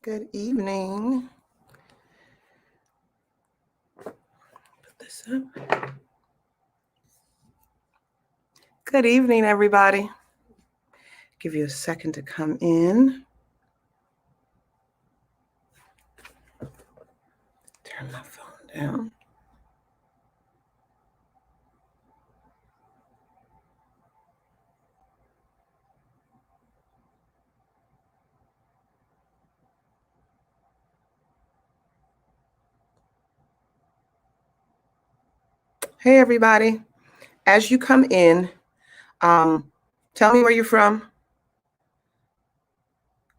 Good evening. Put this up. Good evening, everybody. Give you a second to come in. Turn my phone down. Hey, everybody. As you come in, tell me where you're from.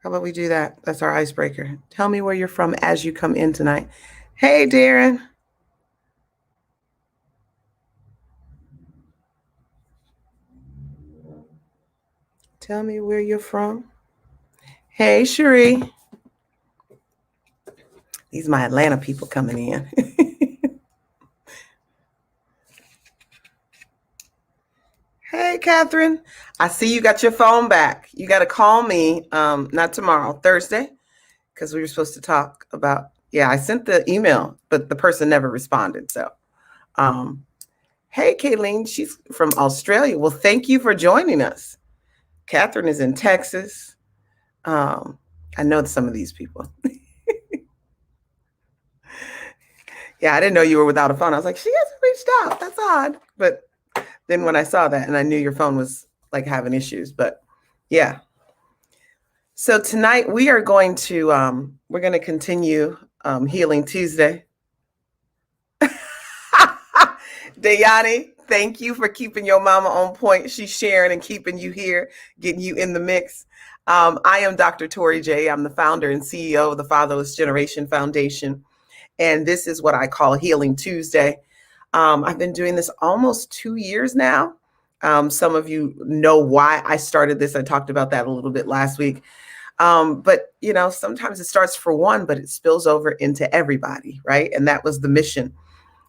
How about we do that? That's our icebreaker. Tell me where you're from as you come in tonight. Hey, Darren. Tell me where you're from. Hey, Cherie. These are my Atlanta people coming in. Hey, Catherine. I see you got your phone back. You got to call me, not tomorrow, Thursday, because we were supposed to talk about, I sent the email, but the person never responded. So, hey, Kayleen, she's from Australia. Well, thank you for joining us. Catherine is in Texas. I know some of these people. Yeah, I didn't know you were without a phone. I was like, she hasn't reached out. That's odd. But then when I saw that, and I knew your phone was like having issues, but yeah. So tonight we are going to we're going to continue Healing Tuesday. Dayani, thank you for keeping your mama on point. She's sharing and keeping you here, getting you in the mix. I am Dr. Tori J. I'm the founder and CEO of the Fatherless Generation Foundation, and this is what I call Healing Tuesday. I've been doing this almost 2 years now. Some of you know why I started this. I talked about that a little bit last week. But, sometimes it starts for one, but it spills over into everybody, right? And that was the mission.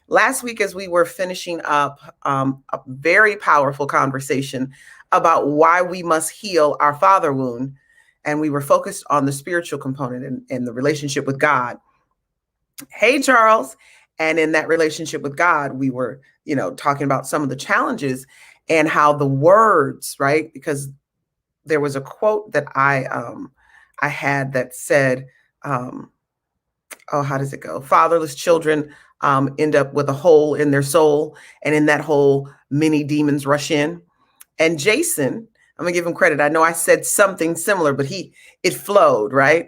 Last week, as we were finishing up a very powerful conversation about why we must heal our father wound, and we were focused on the spiritual component and the relationship with God. Hey, Charles. And in that relationship with God, we were, talking about some of the challenges and how the words, right? Because there was a quote that I had that said, how does it go? Fatherless children end up with a hole in their soul, and in that hole, many demons rush in. And Jason, I'm gonna give him credit. I know I said something similar, but it flowed, right?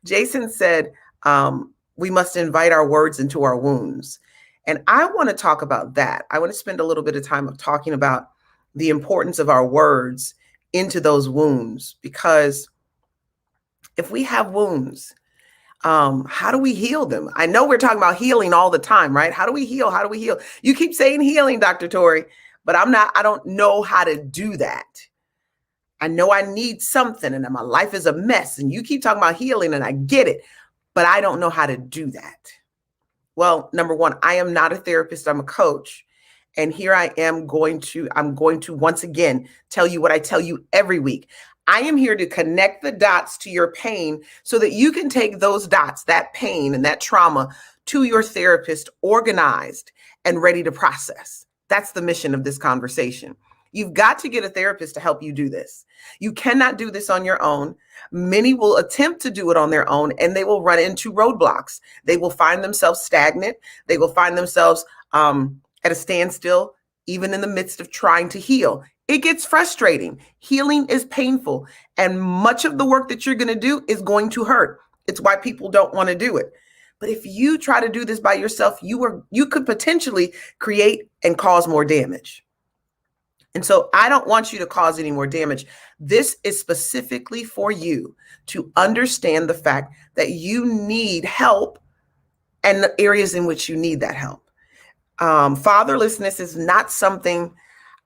Jason said, we must invite our words into our wounds. And I want to talk about that. I want to spend a little bit of time of talking about the importance of our words into those wounds, because if we have wounds, how do we heal them? I know we're talking about healing all the time, right? How do we heal? How do we heal? You keep saying healing, Dr. Tori, but I don't know how to do that. I know I need something and my life is a mess, and you keep talking about healing and I get it, but I don't know how to do that. Well, number one, I am not a therapist. I'm a coach. And here I am I'm going to once again tell you what I tell you every week. I am here to connect the dots to your pain so that you can take those dots, that pain and that trauma, to your therapist, organized and ready to process. That's the mission of this conversation. You've got to get a therapist to help you do this. You cannot do this on your own. Many will attempt to do it on their own, and they will run into roadblocks. They will find themselves stagnant. They will find themselves at a standstill, even in the midst of trying to heal. It gets frustrating. Healing is painful, and much of the work that you're going to do is going to hurt. It's why people don't want to do it. But if you try to do this by yourself, you could potentially create and cause more damage. And so I don't want you to cause any more damage. This is specifically for you to understand the fact that you need help and the areas in which you need that help. Fatherlessness is not something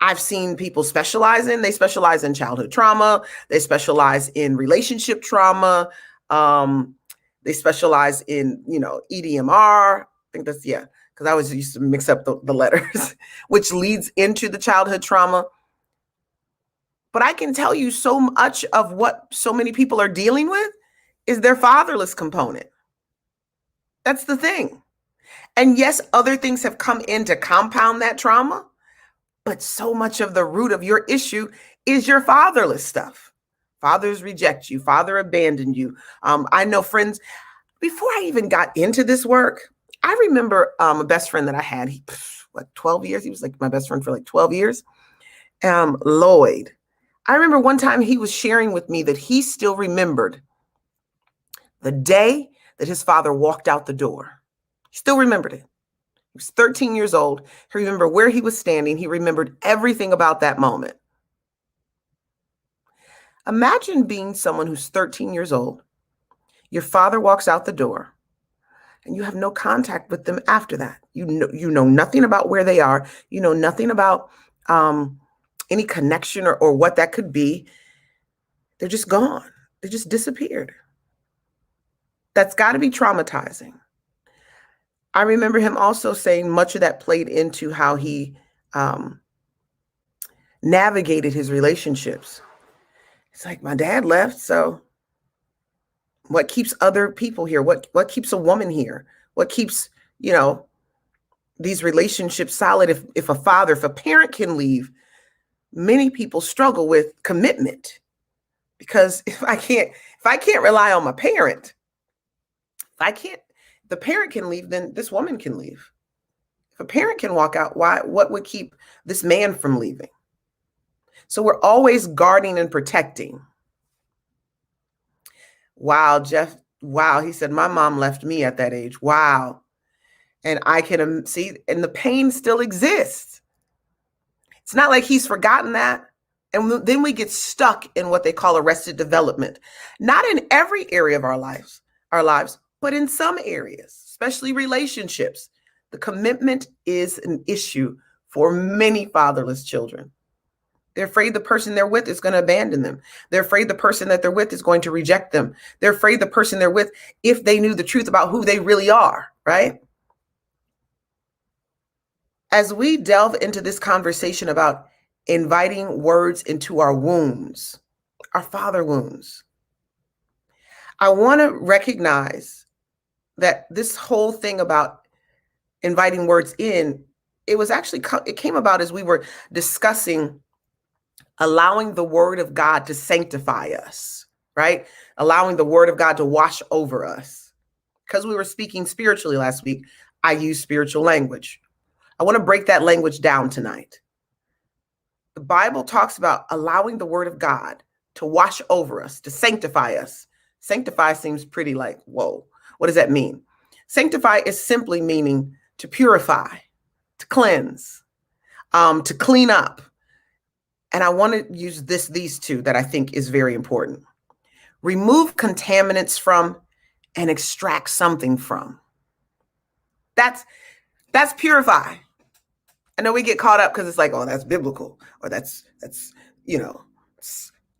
I've seen people specialize in. They specialize in childhood trauma. They specialize in relationship trauma. They specialize in, EDMR. I think that's, because I always used to mix up the letters, which leads into the childhood trauma. But I can tell you so much of what so many people are dealing with is their fatherless component. That's the thing. And yes, other things have come in to compound that trauma, but so much of the root of your issue is your fatherless stuff. Fathers reject you, father abandoned you. I know friends, before I even got into this work, I remember a best friend that I had, 12 years? He was like my best friend for like 12 years. Lloyd. I remember one time he was sharing with me that he still remembered the day that his father walked out the door. He still remembered it. He was 13 years old. He remembered where he was standing. He remembered everything about that moment. Imagine being someone who's 13 years old. Your father walks out the door and you have no contact with them after that. You know nothing about where they are. You know nothing about any connection or what that could be. They're just gone. They just disappeared. That's got to be traumatizing. I remember him also saying much of that played into how he navigated his relationships. It's like, my dad left, so what keeps other people here? What keeps a woman here? What keeps, these relationships solid? If a parent can leave, many people struggle with commitment, because if I can't rely on my parent, the parent can leave, then this woman can leave. If a parent can walk out, what would keep this man from leaving? So we're always guarding and protecting. Wow, Jeff. Wow. He said, my mom left me at that age. Wow. And I can see, and the pain still exists. It's not like he's forgotten that. And then we get stuck in what they call arrested development. Not in every area of our lives, but in some areas, especially relationships. The commitment is an issue for many fatherless children. They're afraid the person they're with is going to abandon them. They're afraid the person that they're with is going to reject them. They're afraid the person they're with, if they knew the truth about who they really are, right? As we delve into this conversation about inviting words into our wounds, our father wounds, I want to recognize that this whole thing about inviting words in, it came about as we were discussing allowing the word of God to sanctify us, right? Allowing the word of God to wash over us. Because we were speaking spiritually last week, I use spiritual language. I want to break that language down tonight. The Bible talks about allowing the word of God to wash over us, to sanctify us. Sanctify seems pretty like, whoa, what does that mean? Sanctify is simply meaning to purify, to cleanse, to clean up. And I want to use these two that I think is very important. Remove contaminants from and extract something from. That's purify. I know we get caught up because it's like, oh, that's biblical, or that's it's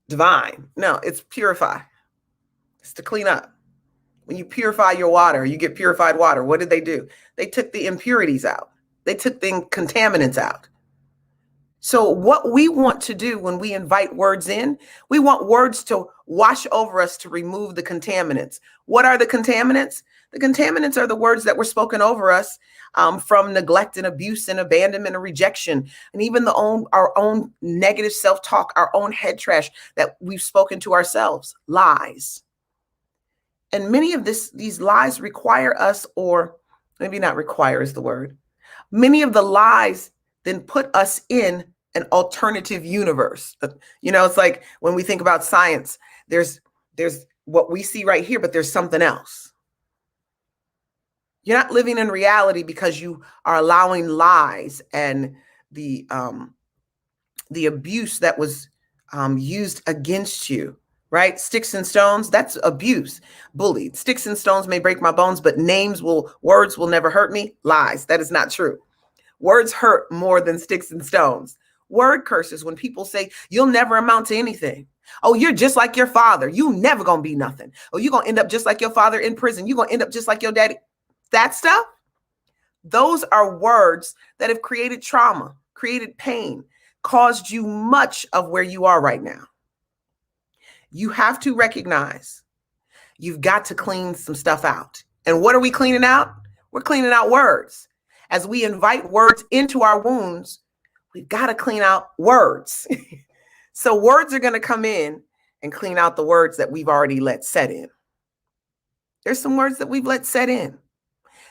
divine. No, it's purify. It's to clean up. When you purify your water, you get purified water. What did they do? They took the impurities out. They took the contaminants out. So what we want to do when we invite words in, we want words to wash over us, to remove the contaminants. What are the contaminants? The contaminants are the words that were spoken over us from neglect and abuse and abandonment and rejection, and even our own negative self-talk, our own head trash that we've spoken to ourselves, lies. And many of these lies require us, or maybe not require is the word. Many of the lies then put us in an alternative universe. It's like when we think about science, there's what we see right here, but there's something else. You're not living in reality because you are allowing lies and the abuse that was used against you, right? Sticks and stones, that's abuse. Bullied. Sticks and stones may break my bones, but words will never hurt me. Lies. That is not true. Words hurt more than sticks and stones. Word curses, when people say, you'll never amount to anything. Oh, you're just like your father. You never gonna be nothing. Oh, you're gonna end up just like your father in prison. You're gonna end up just like your daddy. That stuff, those are words that have created trauma, created pain. caused you much of where you are right now. You have to recognize you've got to clean some stuff out. And what are we cleaning out? We're cleaning out words. As we invite words into our wounds, we've got to clean out words. So words are going to come in and clean out the words that we've already let set in. There's some words that we've let set in.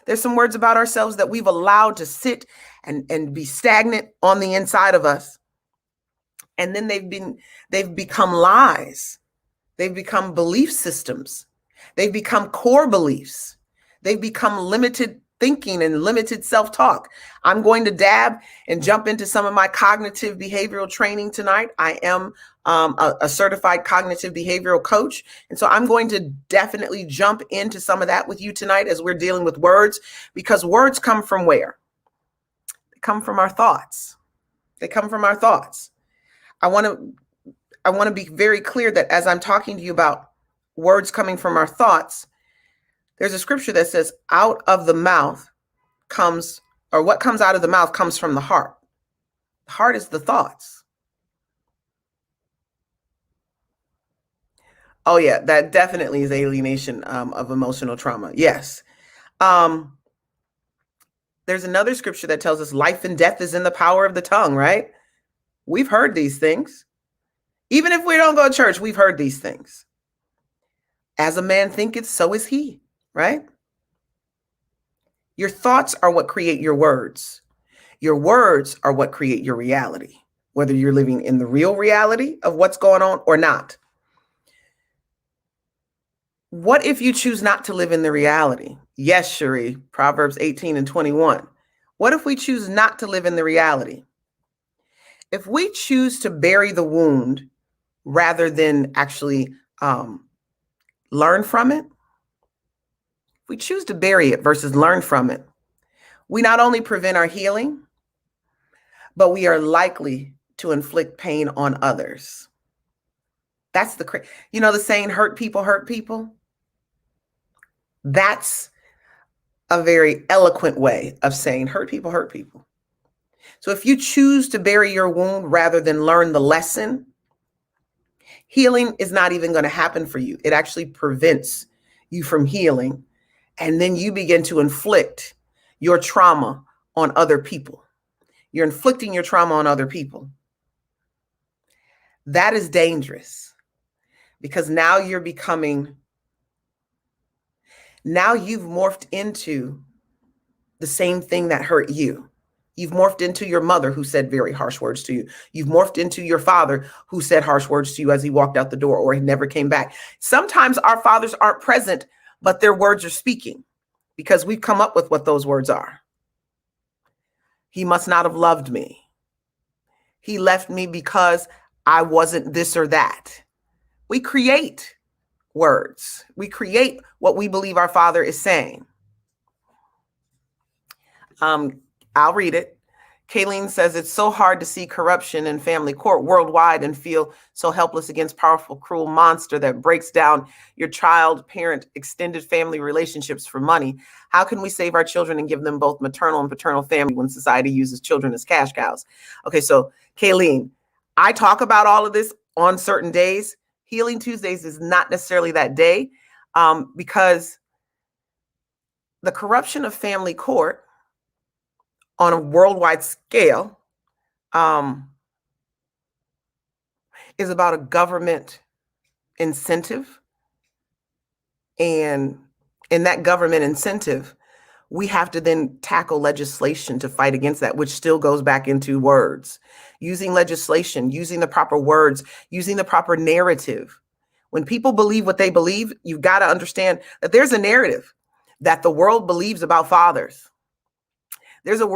There's some words about ourselves that we've allowed to sit and be stagnant on the inside of us. And then they've become lies. They've become belief systems. They've become core beliefs. They've become limited thinking and limited self-talk. I'm going to dab and jump into some of my cognitive behavioral training tonight. I am a certified cognitive behavioral coach. And so I'm going to definitely jump into some of that with you tonight as we're dealing with words, because words come from where? They come from our thoughts. They come from our thoughts. I want to be very clear that as I'm talking to you about words coming from our thoughts, there's a scripture that says out of the mouth comes, or what comes out of the mouth comes from the heart. The heart is the thoughts. Oh yeah, that definitely is alienation of emotional trauma. Yes. There's another scripture that tells us life and death is in the power of the tongue, right? We've heard these things. Even if we don't go to church, we've heard these things. As a man thinketh, so is he, right? Your thoughts are what create your words. Your words are what create your reality, whether you're living in the real reality of what's going on or not. What if you choose not to live in the reality? Yes, Cherie, Proverbs 18:21. What if we choose not to live in the reality? If we choose to bury the wound rather than actually learn from it, if we choose to bury it versus learn from it, we not only prevent our healing, but we are likely to inflict pain on others. That's the saying, hurt people hurt people. That's a very eloquent way of saying hurt people hurt people. So if you choose to bury your wound rather than learn the lesson, healing is not even going to happen for you. It actually prevents you from healing. And then you begin to inflict your trauma on other people. You're inflicting your trauma on other people. That is dangerous, because now you've morphed into the same thing that hurt you. You've morphed into your mother who said very harsh words to you. You've morphed into your father who said harsh words to you as he walked out the door or he never came back. Sometimes our fathers aren't present, but their words are speaking, because we've come up with what those words are. He must not have loved me. He left me because I wasn't this or that. We create words. We create what we believe our father is saying. I'll read it. Kayleen says, it's so hard to see corruption in family court worldwide and feel so helpless against powerful, cruel monster that breaks down your child, parent, extended family relationships for money. How can we save our children and give them both maternal and paternal family when society uses children as cash cows? Okay, so Kayleen, I talk about all of this on certain days. Healing Tuesdays is not necessarily that day, because the corruption of family court on a worldwide scale is about a government incentive. And in that government incentive, we have to then tackle legislation to fight against that, which still goes back into words. Using legislation, using the proper words, using the proper narrative. When people believe what they believe, you've got to understand that there's a narrative that the world believes about fathers. There's a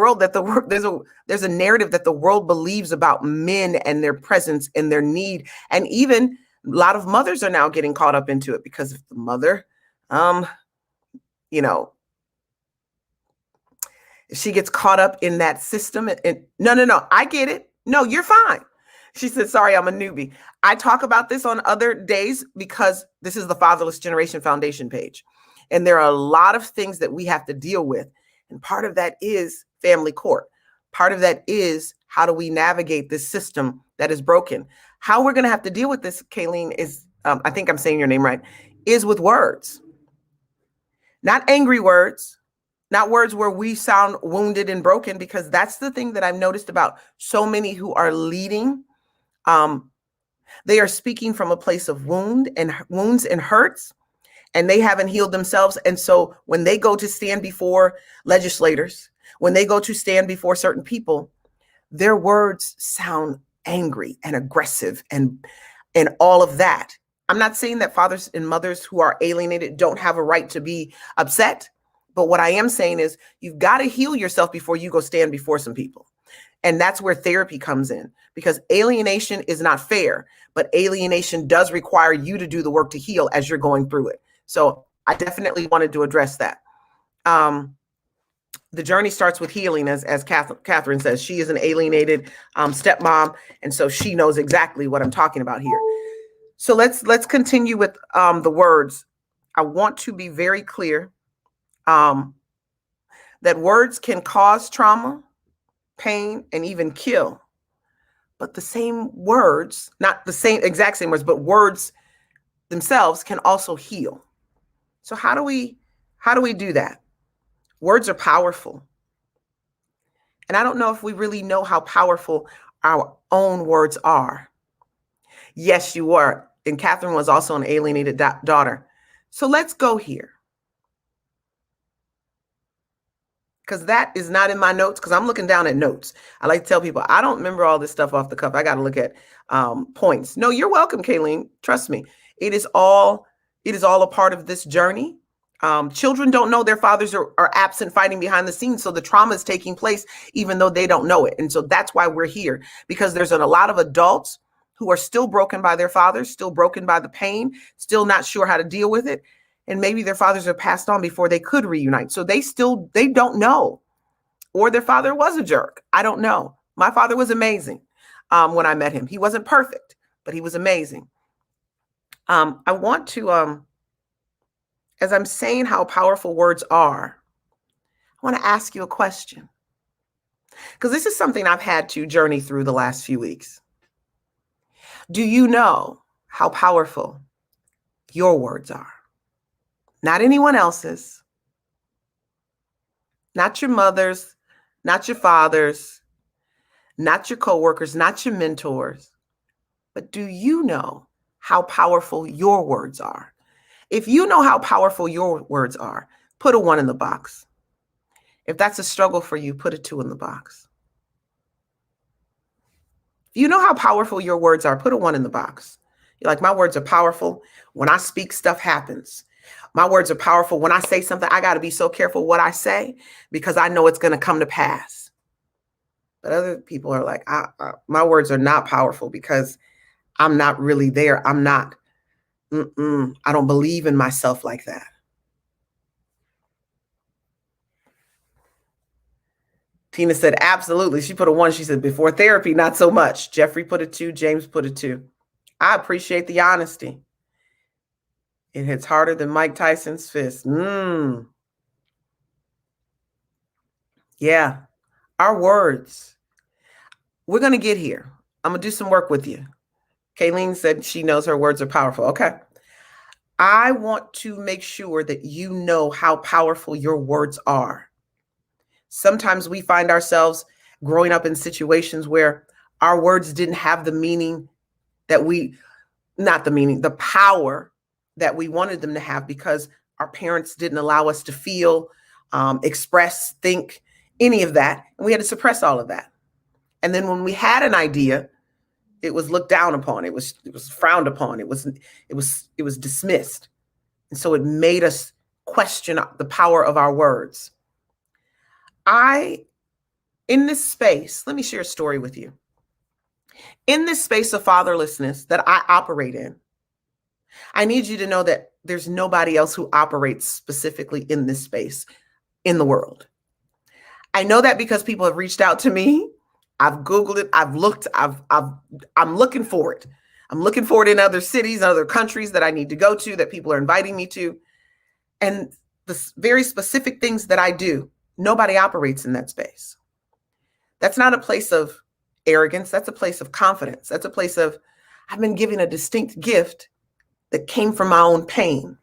narrative that the world believes about men and their presence and their need. And even a lot of mothers are now getting caught up into it, because if the mother, she gets caught up in that system. And no, I get it. No, you're fine. She said, sorry, I'm a newbie. I talk about this on other days because this is the Fatherless Generation Foundation page. And there are a lot of things that we have to deal with. And part of that is family court. Part of that is, how do we navigate this system that is broken? How we're going to have to deal with this, Kayleen, is, I think I'm saying your name right, is with words. Not angry words, not words where we sound wounded and broken, because that's the thing that I've noticed about so many who are leading. They are speaking from a place of wounds and hurts, and they haven't healed themselves. And so when they go to stand before legislators, when they go to stand before certain people, their words sound angry and aggressive and all of that. I'm not saying that fathers and mothers who are alienated don't have a right to be upset. But what I am saying is, you've got to heal yourself before you go stand before some people. And that's where therapy comes in, because alienation is not fair, but alienation does require you to do the work to heal as you're going through it. So I definitely wanted to address that. The journey starts with healing, as Catherine says. She is an alienated stepmom, and so she knows exactly what I'm talking about here. So let's continue with the words. I want to be very clear that words can cause trauma, pain, and even kill. But the same words, not the same exact same words, but words themselves can also heal. So how do we do that? Words are powerful. And I don't know if we really know how powerful our own words are. Yes, you were. And Catherine was also an alienated daughter. So let's go here, because that is not in my notes, because I'm looking down at notes. I like to tell people, I don't remember all this stuff off the cuff. I got to look at points. No, you're welcome, Kayleen. Trust me. It is all a part of this journey. Children don't know their fathers are absent fighting behind the scenes. So the trauma is taking place even though they don't know it. And so that's why we're here, because there's a lot of adults who are still broken by their fathers, still broken by the pain, still not sure how to deal with it. And maybe their fathers are passed on before they could reunite. So they don't know. Or their father was a jerk. I don't know. My father was amazing when I met him. He wasn't perfect, but he was amazing. I want to, as I'm saying how powerful words are, I want to ask you a question, because this is something I've had to journey through the last few weeks. Do you know how powerful your words are? Not anyone else's, not your mother's, not your father's, not your coworkers, not your mentors, but do you know how powerful your words are? If you know how powerful your words are, put a 1 in the box. If that's a struggle for you, put a 2 in the box. If you know how powerful your words are, put a 1 in the box. You're like, my words are powerful. When I speak, stuff happens. My words are powerful. When I say something, I got to be so careful what I say, because I know it's going to come to pass. But other people are like, my words are not powerful because I'm not really there. I'm not. I don't believe in myself like that. Tina said, absolutely. She put a 1. She said, before therapy, not so much. Jeffrey put a 2. James put a 2. I appreciate the honesty. It hits harder than Mike Tyson's fist. Yeah. Our words. We're going to get here. I'm going to do some work with you. Kayleen said she knows her words are powerful. Okay. I want to make sure that you know how powerful your words are. Sometimes we find ourselves growing up in situations where our words didn't have the meaning that the power that we wanted them to have, because our parents didn't allow us to feel, express, think, any of that. And we had to suppress all of that. And then when we had an idea, it was looked down upon. It was frowned upon. It was dismissed. And so it made us question the power of our words. In this space, let me share a story with you. In this space of fatherlessness that I operate in, I need you to know that there's nobody else who operates specifically in this space in the world. I know that because people have reached out to me. I've Googled it. I've looked. I'm looking for it. I'm looking for it in other cities, other countries that I need to go to, that people are inviting me to. And the very specific things that I do, nobody operates in that space. That's not a place of arrogance. That's a place of confidence. That's a place of, I've been given a distinct gift that came from my own pain.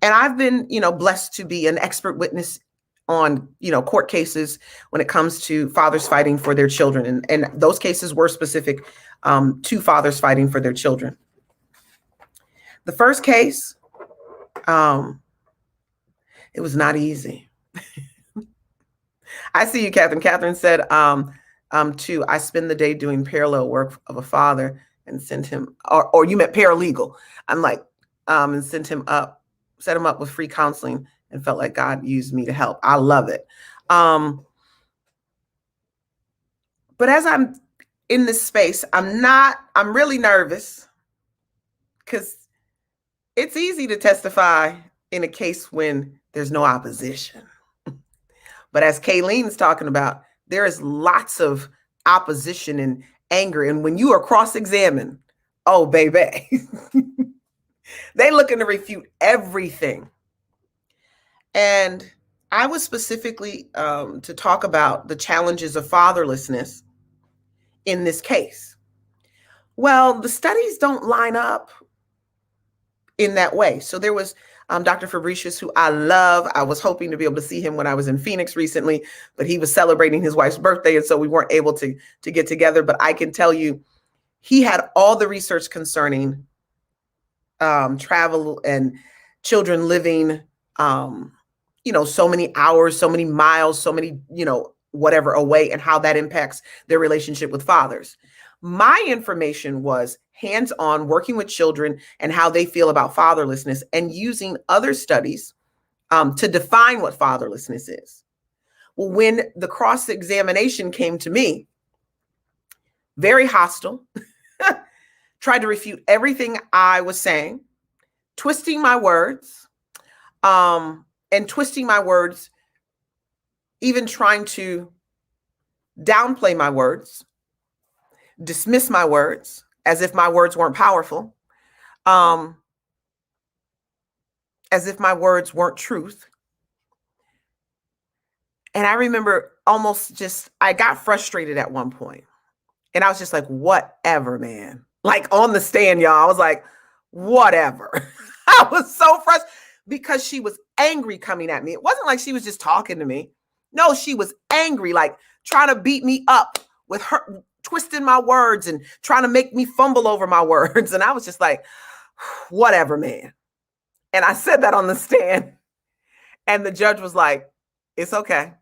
And I've been, blessed to be an expert witness on, court cases when it comes to fathers fighting for their children. And those cases were specific to fathers fighting for their children. The first case, it was not easy. I see you, Catherine. Catherine said, too, I spend the day doing parallel work of a father and sent him, or you meant paralegal. I'm like, and set him up with free counseling and felt like God used me to help. I love it. But as I'm in this space, I'm really nervous because it's easy to testify in a case when there's no opposition. But as Kayleen's talking about, there is lots of opposition and anger. And when you are cross-examined, oh, baby, they looking to refute everything. And I was specifically to talk about the challenges of fatherlessness in this case. Well, the studies don't line up in that way. So there was Dr. Fabricius, who I love. I was hoping to be able to see him when I was in Phoenix recently, but he was celebrating his wife's birthday, and so we weren't able to get together. But I can tell you, he had all the research concerning travel and children living, so many hours, so many miles, so many, whatever away, and how that impacts their relationship with fathers. My information was hands-on, working with children and how they feel about fatherlessness, and using other studies to define what fatherlessness is. Well, when the cross-examination came to me, very hostile, tried to refute everything I was saying, twisting my words, even trying to downplay my words, dismiss my words as if my words weren't powerful, as if my words weren't truth. And I remember I got frustrated at one point, and I was just like, whatever, man. Like on the stand, y'all, I was like, whatever. I was so frustrated because she was angry coming at me. It wasn't like she was just talking to me. No, she was angry, like trying to beat me up with her, twisting my words and trying to make me fumble over my words. And I was just like, whatever, man. And I said that on the stand. And the judge was like, it's okay.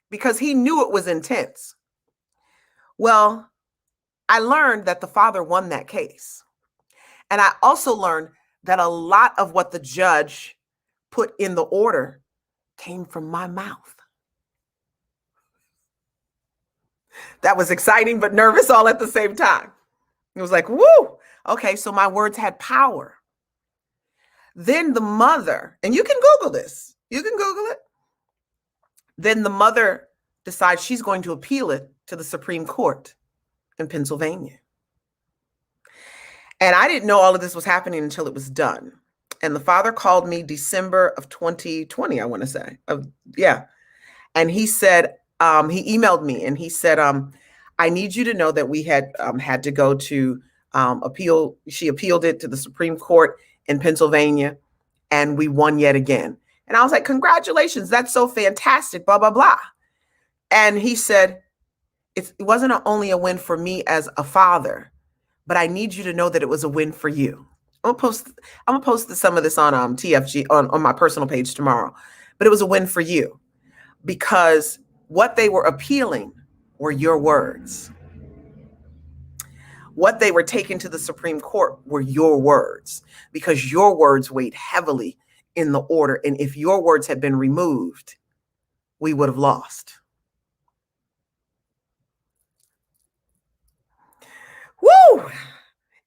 Because he knew it was intense. Well, I learned that the father won that case. And I also learned that a lot of what the judge put in the order came from my mouth. That was exciting, but nervous all at the same time. It was like, woo, okay, so my words had power. Then the mother, and you can Google this, Then the mother decides she's going to appeal it to the Supreme Court in Pennsylvania. And I didn't know all of this was happening until it was done. And the father called me December of 2020, I want to say. And he said, he emailed me and he said, I need you to know that we had to go to appeal. She appealed it to the Supreme Court in Pennsylvania, and we won yet again. And I was like, congratulations, that's so fantastic, blah, blah, blah. And he said, it wasn't only a win for me as a father, but I need you to know that it was a win for you. I'm gonna post some of this on TFG on my personal page tomorrow. But it was a win for you because what they were appealing were your words. What they were taking to the Supreme Court were your words, because your words weighed heavily in the order. And if your words had been removed, we would have lost. Woo!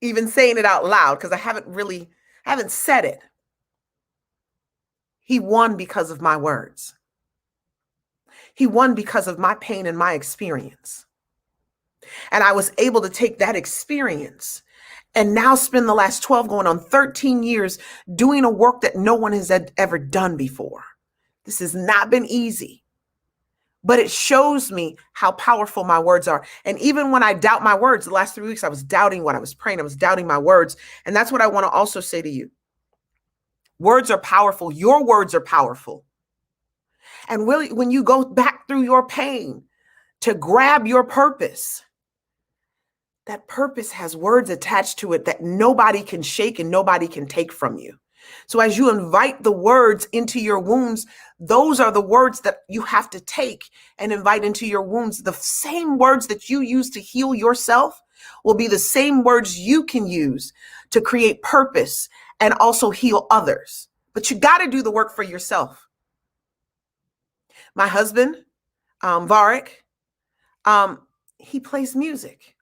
Even saying it out loud, because I haven't said it. He won because of my words. He won because of my pain and my experience. And I was able to take that experience and now spend the last 12 going on 13 years doing a work that no one has ever done before. This has not been easy, but it shows me how powerful my words are. And even when I doubt my words, the last 3 weeks, I was doubting what I was praying. I was doubting my words. And that's what I want to also say to you. Words are powerful. Your words are powerful. And really, when you go back through your pain to grab your purpose, that purpose has words attached to it that nobody can shake and nobody can take from you. So as you invite the words into your wounds, those are the words that you have to take and invite into your wounds. The same words that you use to heal yourself will be the same words you can use to create purpose and also heal others. But you got to do the work for yourself. My husband, Varric, he plays music.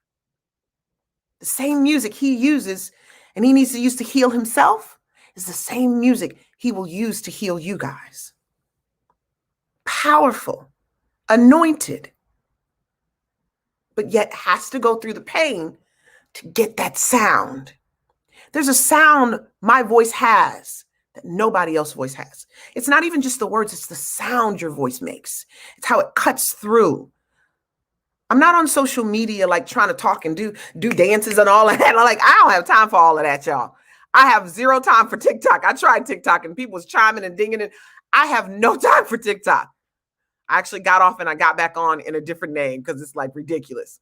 The same music he uses and he needs to use to heal himself is the same music he will use to heal you guys. Powerful, anointed, but yet has to go through the pain to get that sound. There's a sound my voice has that nobody else's voice has. It's not even just the words, it's the sound your voice makes. It's how it cuts through. I'm not on social media like trying to talk and do dances and all of that. I'm like, I don't have time for all of that, y'all. I have zero time for TikTok. I tried TikTok and people was chiming and dinging it. I have no time for TikTok. I actually got off and I got back on in a different name because it's like ridiculous.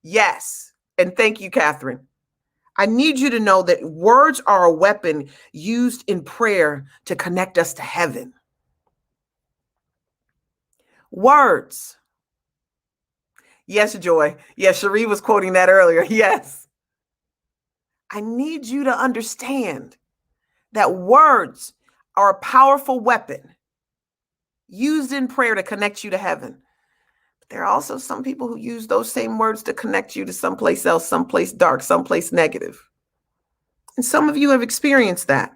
Yes. And thank you, Catherine. I need you to know that words are a weapon used in prayer to connect us to heaven. Words. Yes, Joy. Yes, Cherie was quoting that earlier. Yes. I need you to understand that words are a powerful weapon used in prayer to connect you to heaven. But there are also some people who use those same words to connect you to someplace else, someplace dark, someplace negative. And some of you have experienced that.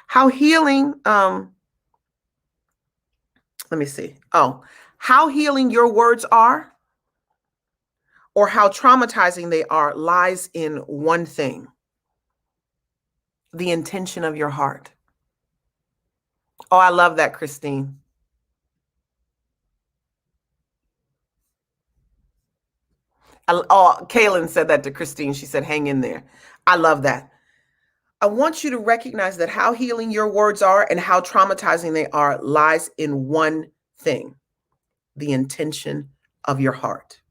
How healing, let me see. How healing your words are or how traumatizing they are lies in one thing: the intention of your heart. Oh, I love that, Christine. Kaylin said that to Christine. She said, hang in there. I love that. I want you to recognize that how healing your words are and how traumatizing they are lies in one thing: the intention of your heart.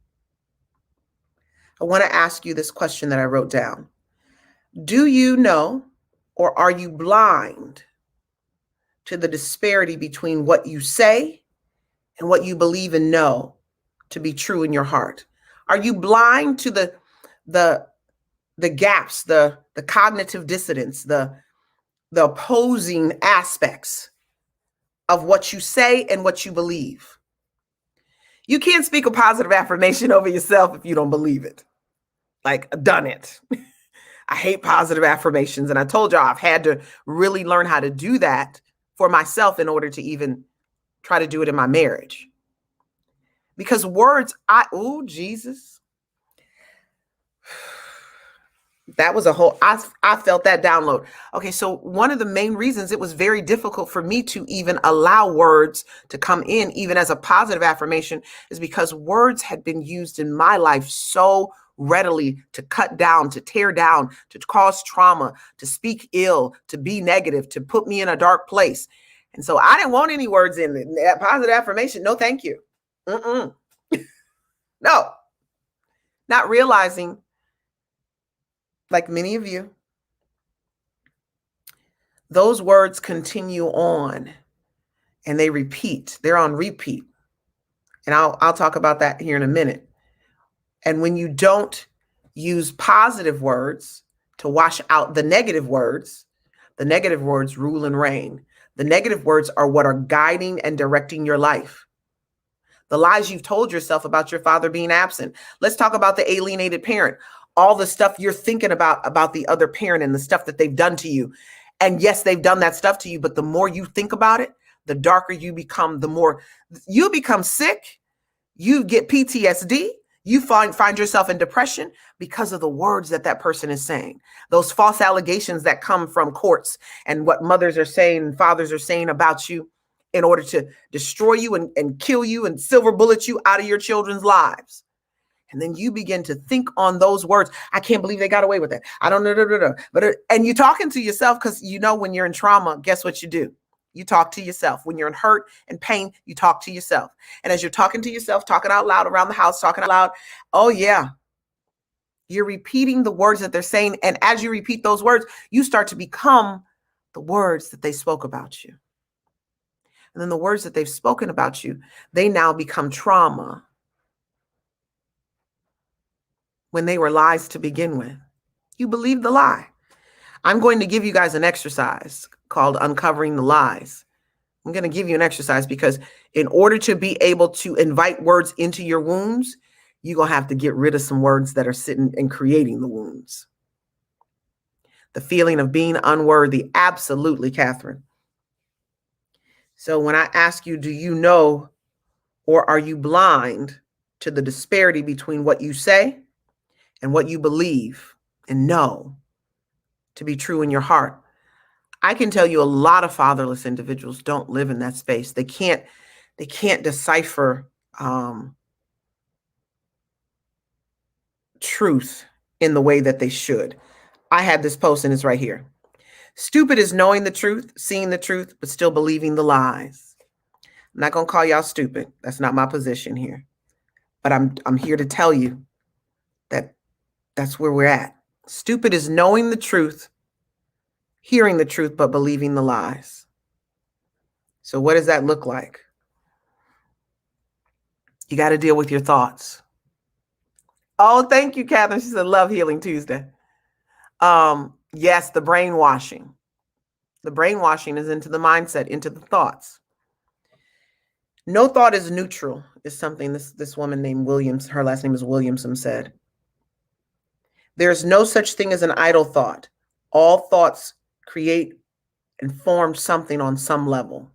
I want to ask you this question that I wrote down. Do you know, or are you blind to the disparity between what you say and what you believe and know to be true in your heart? Are you blind to the gaps, the cognitive dissonance, the opposing aspects of what you say and what you believe? You can't speak a positive affirmation over yourself if you don't believe it. Like, done it. I hate positive affirmations. And I told y'all I've had to really learn how to do that for myself in order to even try to do it in my marriage. Because words, Jesus. That was I felt that download. Okay, so one of the main reasons it was very difficult for me to even allow words to come in, even as a positive affirmation, is because words had been used in my life so readily to cut down, to tear down, to cause trauma, to speak ill, to be negative, to put me in a dark place. And so I didn't want any words in that positive affirmation. No, thank you. No, not realizing, like many of you, those words continue on and they repeat. They're on repeat. And I'll talk about that here in a minute. And when you don't use positive words to wash out the negative words rule and reign. The negative words are what are guiding and directing your life. The lies you've told yourself about your father being absent. Let's talk about the alienated parent. All the stuff you're thinking about the other parent and the stuff that they've done to you. And yes, they've done that stuff to you, but the more you think about it, the darker you become, the more you become sick, you get PTSD, you find yourself in depression because of the words that person is saying. Those false allegations that come from courts and what mothers are saying and fathers are saying about you. in order to destroy you and kill you and silver bullet you out of your children's lives. And then you begin to think on those words. I can't believe they got away with it. I don't know. And you're talking to yourself because when you're in trauma, guess what you do? You talk to yourself. When you're in hurt and pain, you talk to yourself. And as you're talking to yourself, talking out loud around the house, talking out loud, oh yeah, you're repeating the words that they're saying. And as you repeat those words, you start to become the words that they spoke about you. And then the words that they've spoken about you, they now become trauma when they were lies to begin with. You believe the lie. I'm going to give you guys an exercise called Uncovering the Lies. I'm going to give you an exercise because in order to be able to invite words into your wounds, you're going to have to get rid of some words that are sitting and creating the wounds. The feeling of being unworthy. Absolutely, Catherine. So when I ask you, do you know or are you blind to the disparity between what you say and what you believe and know to be true in your heart? I can tell you a lot of fatherless individuals don't live in that space. They can't decipher truth in the way that they should. I had this post and it's right here. Stupid is knowing the truth, seeing the truth, but still believing the lies. I'm not going to call y'all stupid. That's not my position here. But I'm here to tell you that that's where we're at. Stupid is knowing the truth, hearing the truth, but believing the lies. So what does that look like? You got to deal with your thoughts. Oh, thank you, Catherine. She said, love Healing Tuesday. Yes, the brainwashing. The brainwashing is into the mindset, into the thoughts. No thought is neutral is something this woman named Williams, her last name is Williamson, said. There's no such thing as an idle thought. All thoughts create and form something on some level.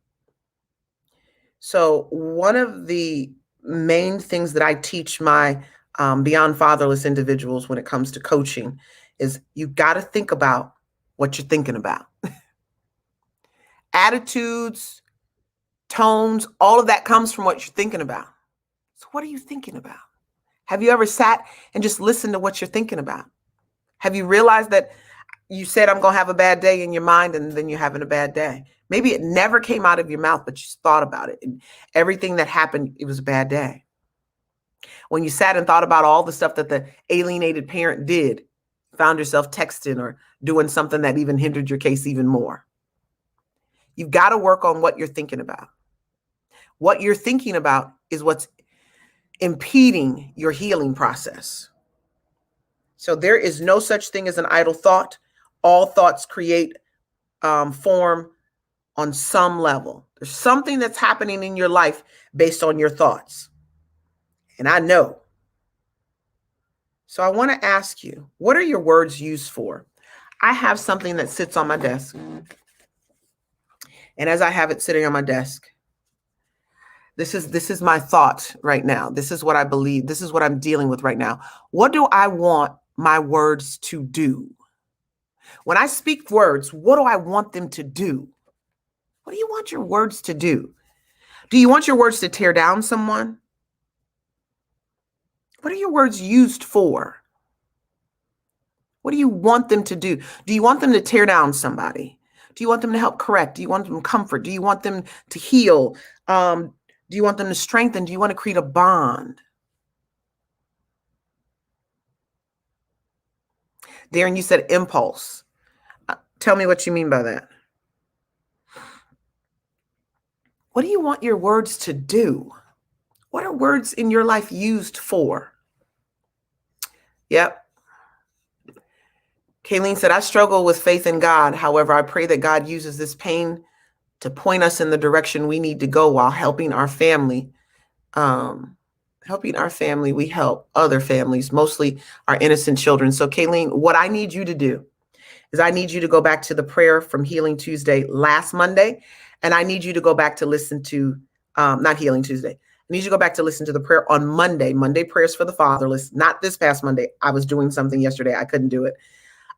So one of the main things that I teach my Beyond Fatherless individuals when it comes to coaching is you got to think about what you're thinking about. Attitudes, tones, all of that comes from what you're thinking about. So what are you thinking about? Have you ever sat and just listened to what you're thinking about? Have you realized that you said, I'm going to have a bad day in your mind, and then you're having a bad day? Maybe it never came out of your mouth, but you thought about it. And everything that happened, it was a bad day. When you sat and thought about all the stuff that the alienated parent did, found yourself texting or doing something that even hindered your case even more. You've got to work on what you're thinking about. What you're thinking about is what's impeding your healing process. So there is no such thing as an idle thought. All thoughts create, form on some level. There's something that's happening in your life based on your thoughts. And I know. So I want to ask you, what are your words used for? I have something that sits on my desk. And as I have it sitting on my desk, this is my thought right now. This is what I believe. This is what I'm dealing with right now. What do I want my words to do? When I speak words, what do I want them to do? What do you want your words to do? Do you want your words to tear down someone? What are your words used for? What do you want them to do? Do you want them to tear down somebody? Do you want them to help correct? Do you want them to comfort? Do you want them to heal? Do you want them to strengthen? Do you want to create a bond? Darren, you said impulse. Tell me what you mean by that. What do you want your words to do? What are words in your life used for? Yep. Kayleen said, I struggle with faith in God. However, I pray that God uses this pain to point us in the direction we need to go while helping our family. We help other families, mostly our innocent children. So Kayleen, what I need you to do is I need you to go back to the prayer from Healing Tuesday last Monday. And I need you to go back to listen to, not Healing Tuesday. I need you to go back to listen to the prayer on Monday prayers for the fatherless, not this past Monday. I was doing something yesterday. I couldn't do it.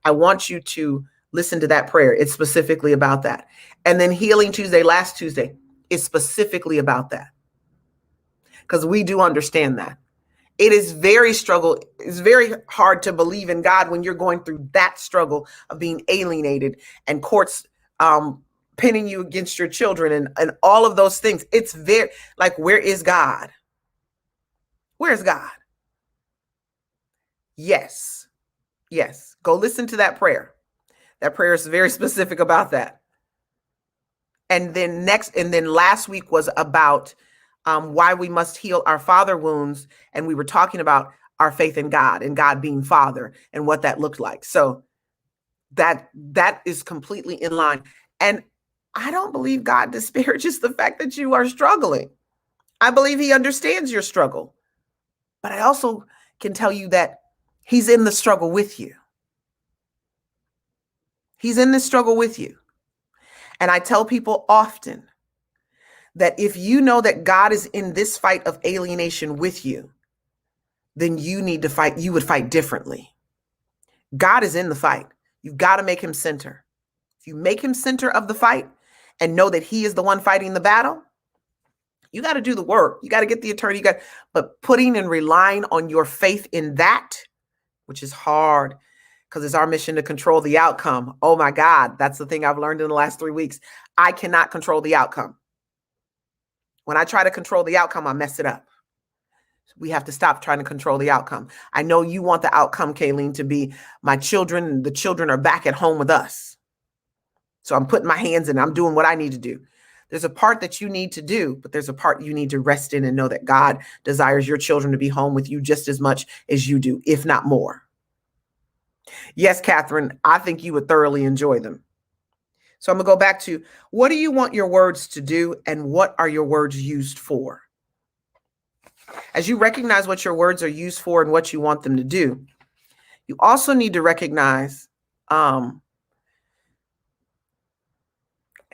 I want you to listen to that prayer. It's specifically about that. And then Healing Tuesday, last Tuesday, is specifically about that, because we do understand that. It is it's very hard to believe in God when you're going through that struggle of being alienated and courts pinning you against your children and all of those things. It's very like, where is God? Where's God? Yes. Yes. Go listen to that prayer. That prayer is very specific about that. And then last week was about why we must heal our father wounds. And we were talking about our faith in God and God being Father and what that looked like. So that is completely in line. And I don't believe God disparages the fact that you are struggling. I believe he understands your struggle. But I also can tell you that he's in the struggle with you. He's in this struggle with you. And I tell people often that if you know that God is in this fight of alienation with you, then you need to fight. You would fight differently. God is in the fight. You've got to make him center. If you make him center of the fight and know that he is the one fighting the battle, you got to do the work. You got to get the attorney. But putting and relying on your faith in that, which is hard because it's our mission to control the outcome. Oh my God, that's the thing I've learned in the last 3 weeks. I cannot control the outcome. When I try to control the outcome, I mess it up. We have to stop trying to control the outcome. I know you want the outcome, Kayleen, to be my children. The children are back at home with us. So I'm putting my hands in. I'm doing what I need to do. There's a part that you need to do, but there's a part you need to rest in and know that God desires your children to be home with you just as much as you do, if not more. Yes, Catherine, I think you would thoroughly enjoy them. So I'm going to go back to, what do you want your words to do and what are your words used for? As you recognize what your words are used for and what you want them to do, you also need to recognize,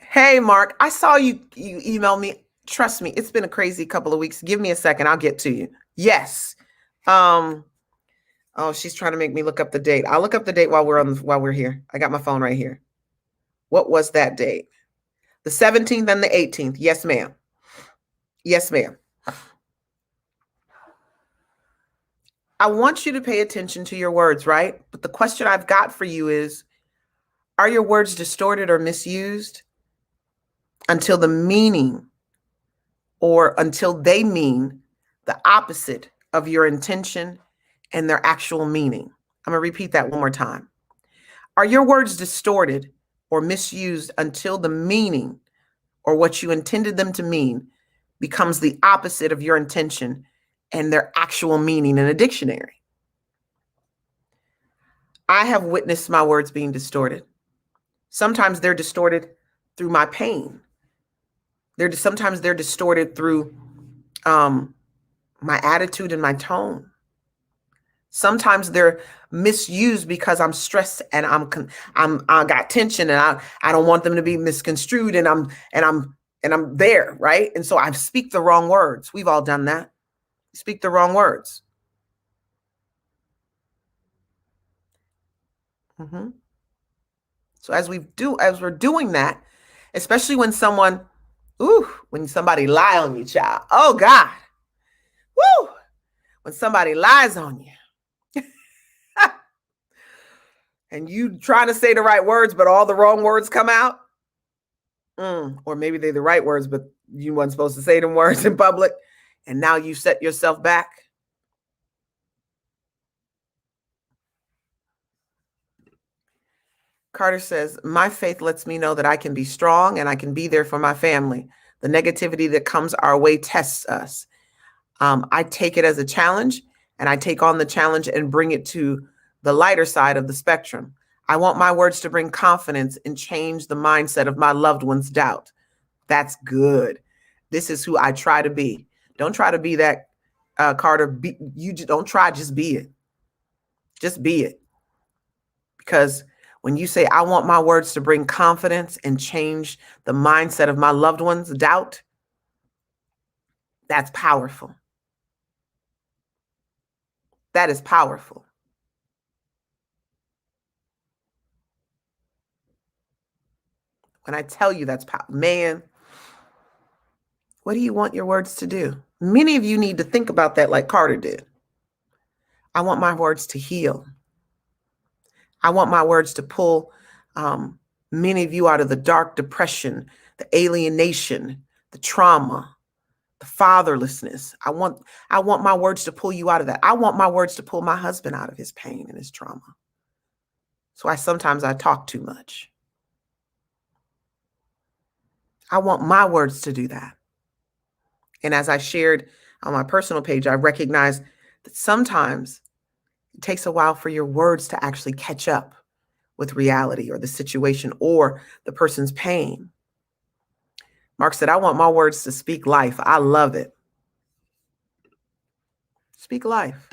hey, Mark, I saw you email me. Trust me, it's been a crazy couple of weeks. Give me a second. I'll get to you. Yes. Oh, she's trying to make me look up the date. I'll look up the date while we're here. I got my phone right here. What was that date? The 17th and the 18th. Yes, ma'am. Yes, ma'am. I want you to pay attention to your words, right? But the question I've got for you is, are your words distorted or misused until the meaning or until they mean the opposite of your intention and their actual meaning? I'm going to repeat that one more time. Are your words distorted or misused until the meaning or what you intended them to mean becomes the opposite of your intention and their actual meaning in a dictionary? I have witnessed my words being distorted. Sometimes they're distorted through my pain. Sometimes they're distorted through my attitude and my tone. Sometimes they're misused because I'm stressed and I got tension and I don't want them to be misconstrued and I'm there, right? And so I speak the wrong words. We've all done that. Speak the wrong words. Mm-hmm. So as we're doing that, especially when somebody lie on you, child. Oh God. Woo! When somebody lies on you. And you trying to say the right words, but all the wrong words come out. Or maybe they're the right words, but you weren't supposed to say them words in public. And now you set yourself back. Carter says, my faith lets me know that I can be strong and I can be there for my family. The negativity that comes our way tests us. I take it as a challenge and I take on the challenge and bring it to the lighter side of the spectrum. I want my words to bring confidence and change the mindset of my loved one's doubt. That's good. This is who I try to be. Don't try to be that, Carter. Don't try, just be it. Just be it. Because when you say, I want my words to bring confidence and change the mindset of my loved one's doubt, that's powerful. That is powerful. When I tell you that's man, What do you want your words to do? Many of you need to think about that like Carter did. I want my words to heal. I want my words to pull many of you out of the dark depression, the alienation, the trauma, the fatherlessness. I want my words to pull you out of that. I want my words to pull my husband out of his pain and his trauma. So sometimes I talk too much. I want my words to do that. And as I shared on my personal page, I recognize that sometimes it takes a while for your words to actually catch up with reality or the situation or the person's pain. Mark said, I want my words to speak life. I love it. Speak life.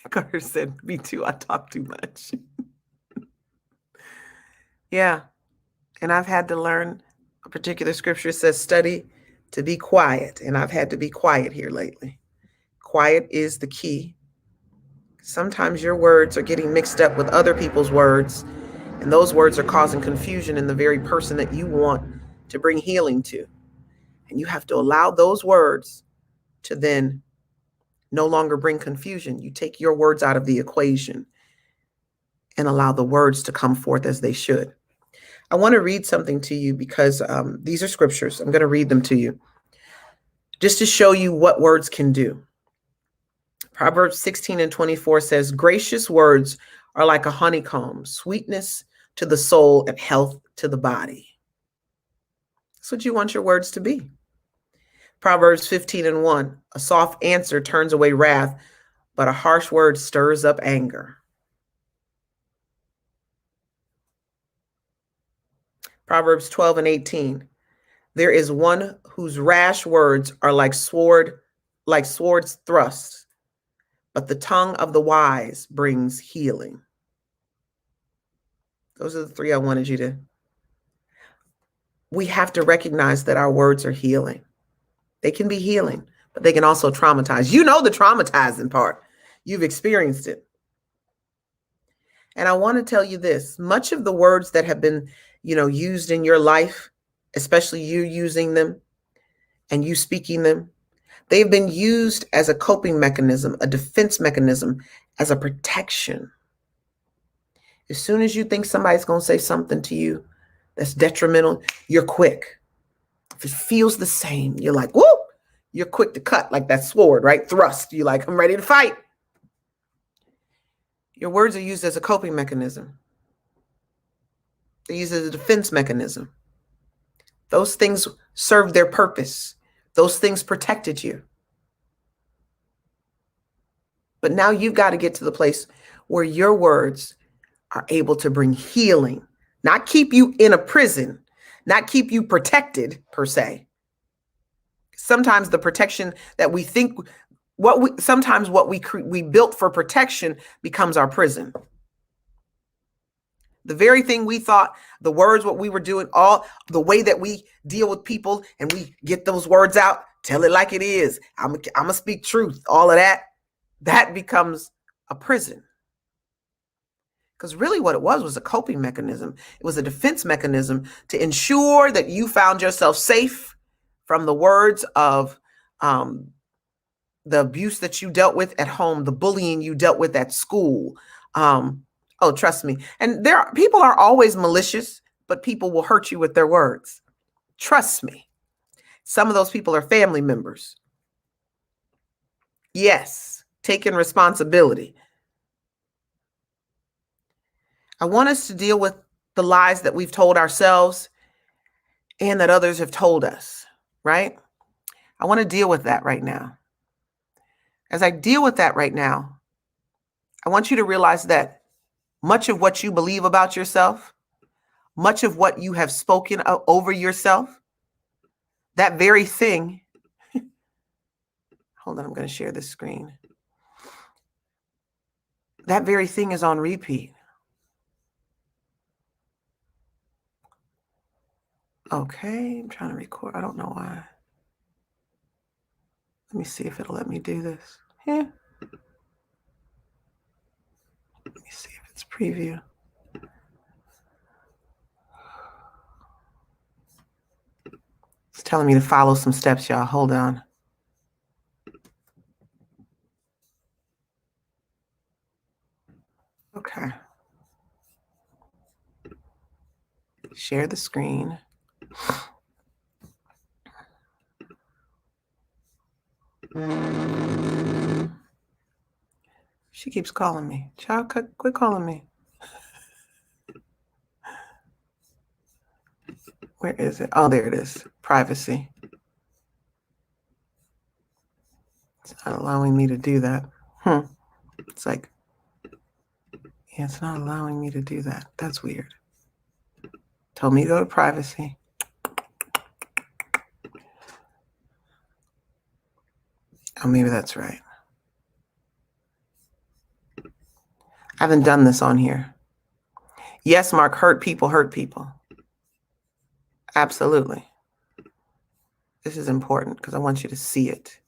Carter said, me too. I talk too much. Yeah. And I've had to learn a particular scripture says, study to be quiet. And I've had to be quiet here lately. Quiet is the key. Sometimes your words are getting mixed up with other people's words, and those words are causing confusion in the very person that you want to bring healing to. And you have to allow those words to then no longer bring confusion. You take your words out of the equation and allow the words to come forth as they should. I want to read something to you because these are scriptures. I'm going to read them to you just to show you what words can do. Proverbs 16:24 says, gracious words are like a honeycomb, sweetness to the soul and health to the body. That's what you want your words to be. Proverbs 15:1, a soft answer turns away wrath, but a harsh word stirs up anger. Proverbs 12:18, there is one whose rash words are like swords thrusts, but the tongue of the wise brings healing. Those are the three I wanted you to. We have to recognize that our words are healing. They can be healing, but they can also traumatize. You know the traumatizing part. You've experienced it. And I want to tell you this, much of the words that have been, used in your life, especially you using them and you speaking them, they've been used as a coping mechanism, a defense mechanism, as a protection. As soon as you think somebody's going to say something to you that's detrimental, you're quick. If it feels the same, you're like, whoop, you're quick to cut like that sword, right? Thrust. You're like, I'm ready to fight. Your words are used as a coping mechanism. They're used as a defense mechanism. Those things served their purpose. Those things protected you. But now you've got to get to the place where your words are able to bring healing, not keep you in a prison, not keep you protected per se. Sometimes the protection that we think, what we built for protection becomes our prison. The very thing we thought, the words, what we were doing, all the way that we deal with people and we get those words out, tell it like it is. I'm gonna speak truth, all of that becomes a prison. Because really what it was a coping mechanism. It was a defense mechanism to ensure that you found yourself safe from the words of the abuse that you dealt with at home, the bullying you dealt with at school. Oh, trust me. And people are always malicious, but people will hurt you with their words. Trust me. Some of those people are family members. Yes, taking responsibility. I want us to deal with the lies that we've told ourselves and that others have told us, right? I want to deal with that right now. As I deal with that right now, I want you to realize that much of what you believe about yourself, much of what you have spoken over yourself, that very thing, hold on, I'm going to share this screen. That very thing is on repeat. Okay, I'm trying to record. I don't know why. Let me see if it'll let me do this. Yeah. Let me see if it's preview. telling me to follow some steps, y'all. Hold on. Okay. Share the screen. She keeps calling me. Child, quit calling me. Where is it? Oh, there it is. Privacy. It's not allowing me to do that. It's like, yeah, it's not allowing me to do that. That's weird. Told me to go to privacy. Oh, maybe that's right. I haven't done this on here. Yes, Mark, hurt people hurt people. Absolutely. This is important because I want you to see it.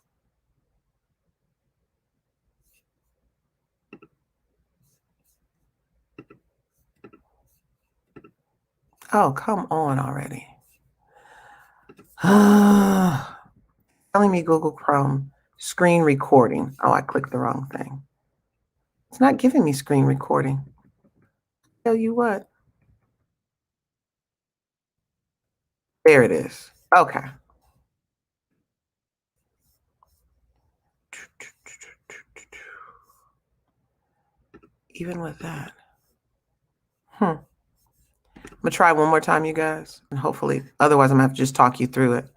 Oh, come on already. Telling me Google Chrome, screen recording. Oh, I clicked the wrong thing. It's not giving me screen recording. Tell you what. There it is. Okay. Even with that. I'm gonna try one more time, you guys, and hopefully, otherwise I'm gonna have to just talk you through it.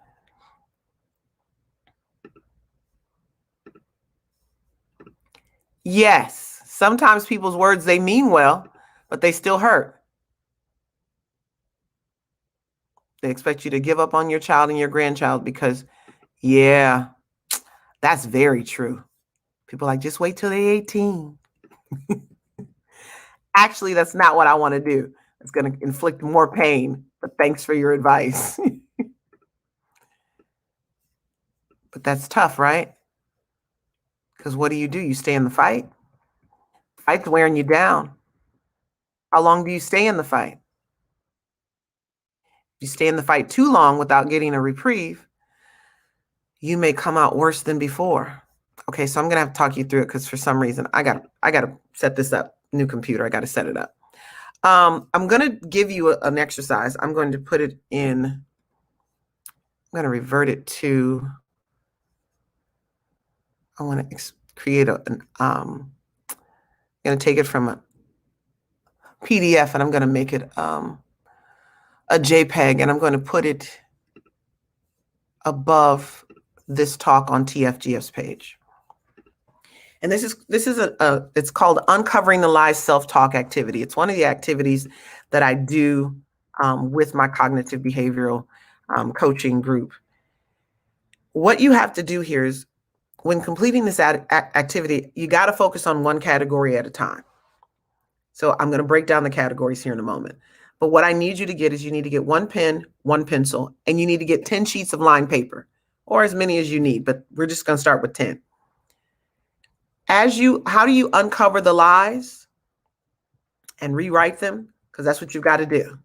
Yes, sometimes people's words, they mean well, but they still hurt. They expect you to give up on your child and your grandchild because, yeah, that's very true. People are like, just wait till they're 18. Actually, that's not what I want to do. It's going to inflict more pain, but thanks for your advice. But that's tough, right? Because what do? You stay in the fight. Fight's wearing you down. How long do you stay in the fight? If you stay in the fight too long without getting a reprieve, you may come out worse than before. Okay, so I'm gonna have to talk you through it because for some reason I gotta set this up. New computer, I gotta set it up. I'm gonna give you an exercise. I'm going to put it in. I'm gonna revert it to. I want to create I'm gonna take it from a PDF and I'm gonna make it a JPEG and I'm going to put it above this talk on TFGF's page. And this is it's called Uncovering the Lies Self-Talk activity. It's one of the activities that I do with my cognitive behavioral coaching group. What you have to do here is when completing this activity, you got to focus on one category at a time. So I'm going to break down the categories here in a moment. But what I need you to get is you need to get one pen, one pencil, and you need to get 10 sheets of lined paper or as many as you need, but we're just going to start with 10. How do you uncover the lies and rewrite them? Because that's what you've got to do.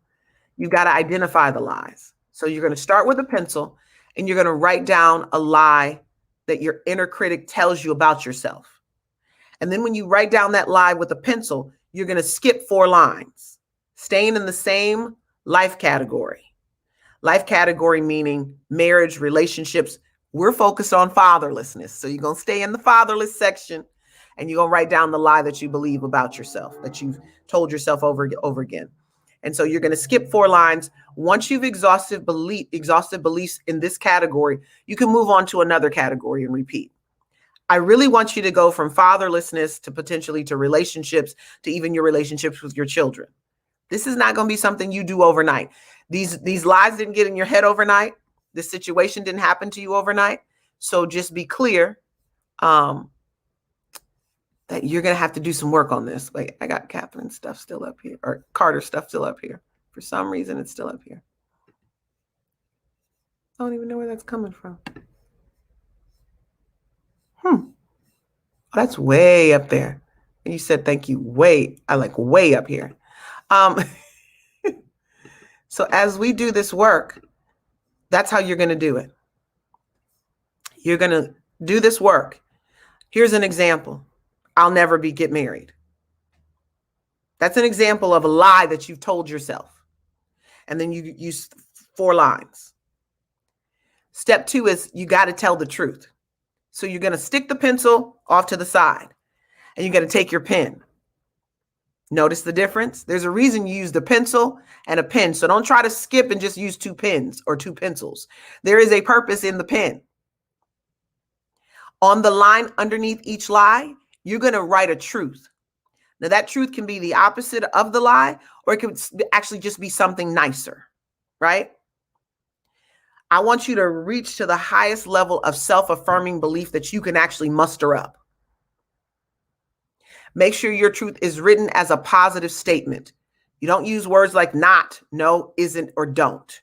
You've got to identify the lies. So you're going to start with a pencil and you're going to write down a lie that your inner critic tells you about yourself. And then when you write down that lie with a pencil, you're going to skip 4 lines, staying in the same life category. Life category meaning marriage, relationships. We're focused on fatherlessness. So you're going to stay in the fatherless section and you're going to write down the lie that you believe about yourself, that you've told yourself over again. And so you're going to skip 4 lines. Once you've exhausted beliefs in this category, you can move on to another category and repeat. I really want you to go from fatherlessness to potentially to relationships, to even your relationships with your children. This is not going to be something you do overnight. These lies didn't get in your head overnight. This situation didn't happen to you overnight. So just be clear that you're going to have to do some work on this. Wait, I got Catherine's stuff still up here, or Carter's stuff still up here. For some reason, it's still up here. I don't even know where that's coming from. Oh, that's way up there. And you said thank you. Way up here. So as we do this work, That's how you're going to do it. You're going to do this work. Here's an example. I'll never get married. That's an example of a lie that you've told yourself. And then you use 4 lines. Step 2 is you got to tell the truth. So you're going to stick the pencil off to the side and you're going to take your pen. Notice the difference? There's a reason you use the pencil and a pen. So don't try to skip and just use 2 pens or 2 pencils. There is a purpose in the pen. On the line underneath each lie, you're going to write a truth. Now that truth can be the opposite of the lie, or it could actually just be something nicer, right? I want you to reach to the highest level of self-affirming belief that you can actually muster up. Make sure your truth is written as a positive statement. You don't use words like not, no, isn't, or don't.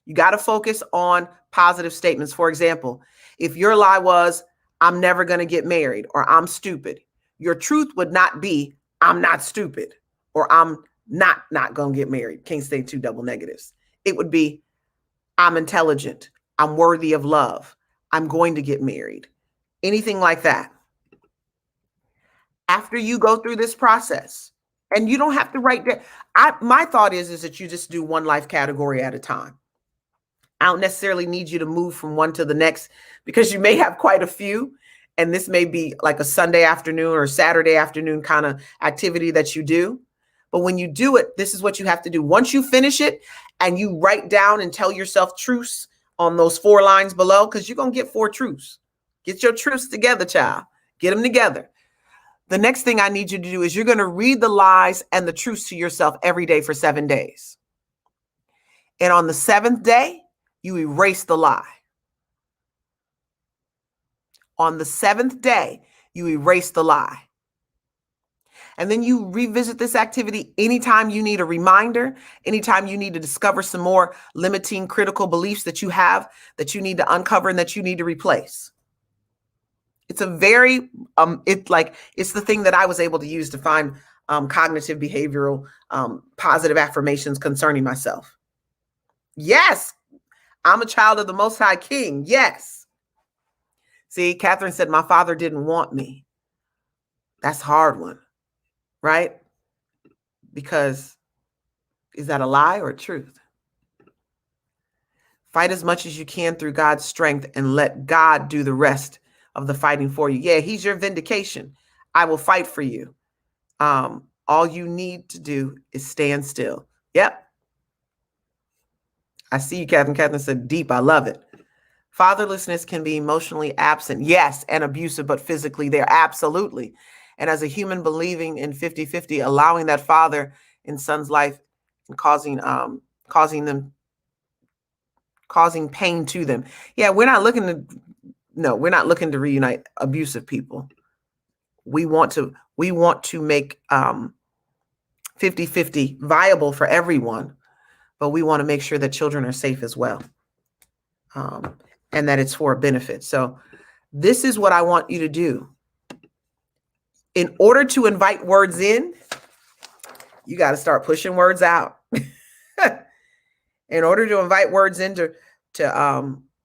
You got to focus on positive statements. For example, if your lie was, I'm never going to get married, or I'm stupid, your truth would not be, I'm not stupid, or I'm not going to get married. Can't say 2 double negatives. It would be, I'm intelligent. I'm worthy of love. I'm going to get married. Anything like that. After you go through this process, and you don't have to write that. My thought is that you just do one life category at a time. I don't necessarily need you to move from one to the next because you may have quite a few. And this may be like a Sunday afternoon or Saturday afternoon kind of activity that you do. But when you do it, this is what you have to do. Once you finish it and you write down and tell yourself truths on those 4 lines below, because you're going to get 4 truths. Get your truths together, child. Get them together. The next thing I need you to do is you're going to read the lies and the truths to yourself every day for 7 days. And on the 7th day, you erase the lie. On the 7th day, you erase the lie. And then you revisit this activity anytime you need a reminder, anytime you need to discover some more limiting critical beliefs that you have, that you need to uncover and that you need to replace. It's a very, it's the thing that I was able to use to find cognitive behavioral positive affirmations concerning myself. Yes, I'm a child of the Most High King. Yes. See, Catherine said, my father didn't want me. That's a hard one, right? Because is that a lie or a truth? Fight as much as you can through God's strength and let God do the rest of the fighting for you. Yeah, he's your vindication. I will fight for you. All you need to do is stand still. Yep. I see you, Catherine. Catherine said, deep. I love it. Fatherlessness can be emotionally absent. Yes, and abusive, but physically there. Absolutely. And as a human believing in 50-50, allowing that father in son's life and causing pain to them. Yeah, we're not looking to reunite abusive people. We want to make 50-50 viable for everyone, but we want to make sure that children are safe as well. And that it's for a benefit. So this is what I want you to do. In order to invite words in, you got to start pushing words out. In order to invite words into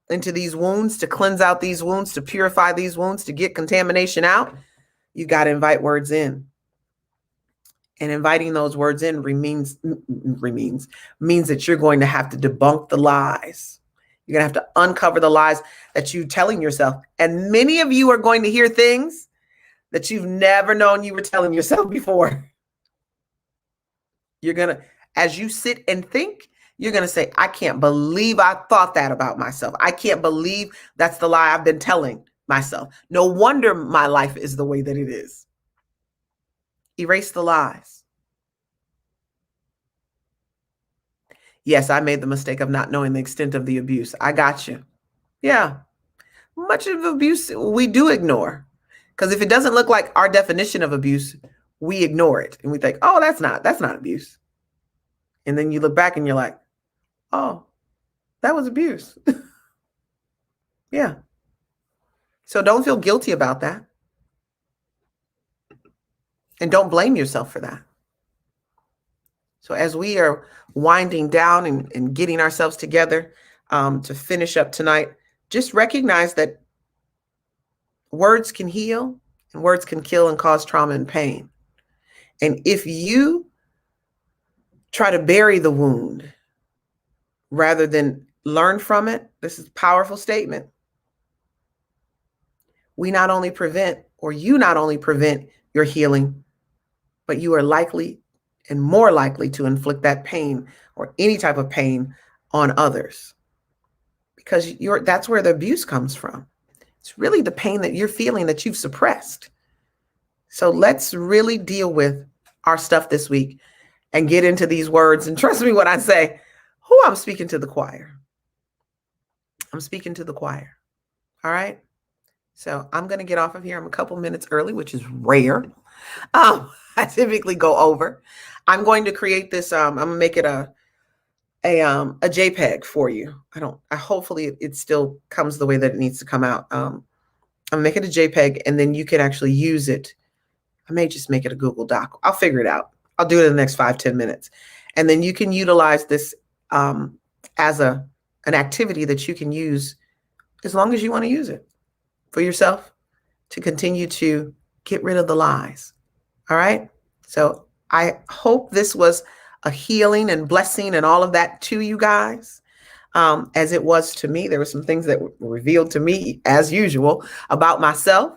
these wounds, to cleanse out these wounds, to purify these wounds, to get contamination out, you got to invite words in. And inviting those words in means that you're going to have to debunk the lies. You're going to have to uncover the lies that you're telling yourself. And many of you are going to hear things that you've never known you were telling yourself before. You're going to, as you sit and think, you're going to say, I can't believe I thought that about myself. I can't believe that's the lie I've been telling myself. No wonder my life is the way that it is. Erase the lies. Yes, I made the mistake of not knowing the extent of the abuse. I got you. Yeah. Much of abuse we do ignore. Because if it doesn't look like our definition of abuse, we ignore it. And we think, oh, that's not abuse. And then you look back and you're like, oh, that was abuse. Yeah. So don't feel guilty about that. And don't blame yourself for that. So as we are winding down and getting ourselves together, to finish up tonight, just recognize that words can heal and words can kill and cause trauma and pain. And if you try to bury the wound rather than learn from it, this is a powerful statement. We not only prevent, or you not only prevent your healing, but you are likely and more likely to inflict that pain or any type of pain on others, because that's where the abuse comes from. It's really the pain that you're feeling that you've suppressed. So let's really deal with our stuff this week and get into these words. And trust me when I say, I'm speaking to the choir. I'm speaking to the choir. All right. So I'm going to get off of here. I'm a couple minutes early, which is rare. I typically go over. I'm going to create this. I'm going to make it a JPEG for you. Hopefully it still comes the way that it needs to come out. I'm gonna make it a JPEG, and then you can actually use it. I may just make it a Google Doc. I'll figure it out. I'll do it in the next 5-10 minutes. And then you can utilize this as an activity that you can use as long as you want to use it for yourself to continue to get rid of the lies. All right. So I hope this was a healing and blessing and all of that to you guys. As it was to me. There were some things that were revealed to me, as usual, about myself.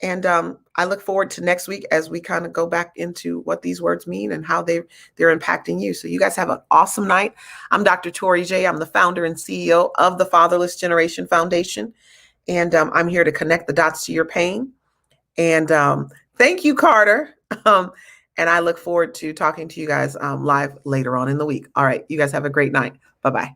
And I look forward to next week as we kind of go back into what these words mean and how they're impacting you. So you guys have an awesome night. I'm Dr. Tori J. I'm the founder and CEO of the Fatherless Generation Foundation. And I'm here to connect the dots to your pain. And thank you, Carter. And I look forward to talking to you guys live later on in the week. All right. You guys have a great night. Bye-bye.